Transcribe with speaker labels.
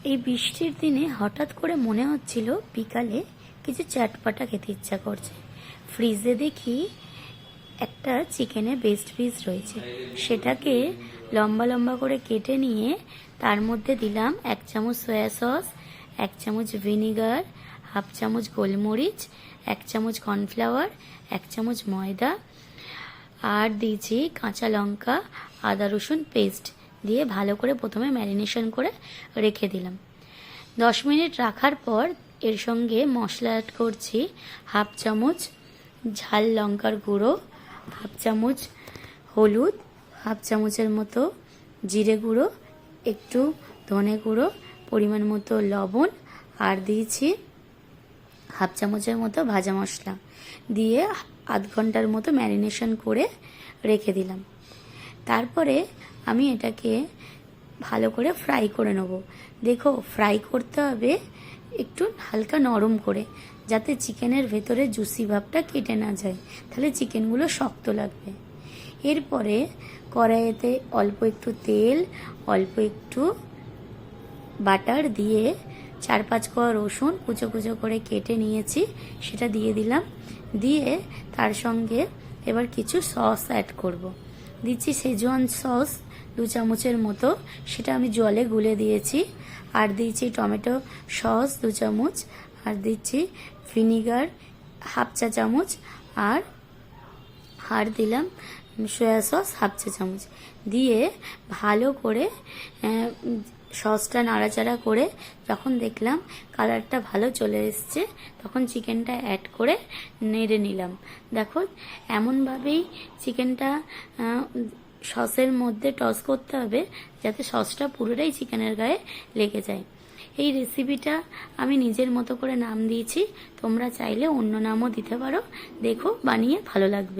Speaker 1: এই বৃষ্টির দিনে হঠাৎ করে মনে হচ্ছিল বিকালে কিছু চাটপাটা খেতে ইচ্ছা করছে। ফ্রিজে দেখি একটা চিকেনের বেস্ট পিস রয়েছে, সেটাকে লম্বা লম্বা করে কেটে নিয়ে তার মধ্যে দিলাম 1 চামচ সয়া সস, 1 চামচ ভিনিগার, হাফ চামচ গোলমরিচ, 1 চামচ কর্নফ্লাওয়ার, 1 চামচ ময়দা, আর দিয়েছি কাঁচা লঙ্কা, আদা রসুন পেস্ট দিয়ে ভালো করে প্রথমে ম্যারিনেশন করে রেখে দিলাম। 10 মিনিট রাখার পর এর সঙ্গে মশলা অ্যাড করছি হাফ চামচ ঝাল লঙ্কার গুঁড়ো, হাফ চামচ হলুদ, হাফ চামচের মতো জিরে গুঁড়ো, একটু ধনে গুঁড়ো, পরিমাণ মতো লবণ, আর দিয়েছি হাফ চামচের মতো ভাজা মশলা দিয়ে আধ ঘন্টার মতো ম্যারিনেশন করে রেখে দিলাম। তারপরে আমি এটাকে ভালো করে ফ্রাই করে নেব। দেখো, ফ্রাই করতে হবে একটু হালকা নরম করে, যাতে চিকেনের ভেতরে জুসি ভাবটা কেটে না যায়, তাহলে চিকেনগুলো শক্ত লাগবে। এরপরে কড়াইতে অল্প একটু তেল, অল্প একটু বাটার দিয়ে 4-5 কোয়া রসুন কুচো কুচো করে কেটে নিয়েছি সেটা দিয়ে দিলাম। দিয়ে তার সঙ্গে এবার কিছু সস অ্যাড করব। দিচ্ছি শেজওয়ান সস 2 চামচের মতো, সেটা আমি জলে গুলে দিয়েছি। আর দিচ্ছি টমেটো সস 2 চামচ, আর দিচ্ছি ভিনিগার হাফ চা চামচ, আর দিলাম সয়া সস হাফ চা চামচ দিয়ে ভালো করে সসটা নাড়াচাড়া করে যখন দেখলাম কালারটা ভালো চলে এসছে, তখন চিকেনটা অ্যাড করে নেড়ে নিলাম। দেখো, এমনভাবেই চিকেনটা সসের মধ্যে টস করতে হবে যাতে সসটা পুরোটাই চিকেনের গায়ে লেগে যায়। এই রেসিপিটা আমি নিজের মতো করে নাম দিয়েছি, তোমরা চাইলে অন্য নামও দিতে পারো। দেখো, বানিয়ে ভালো লাগবে।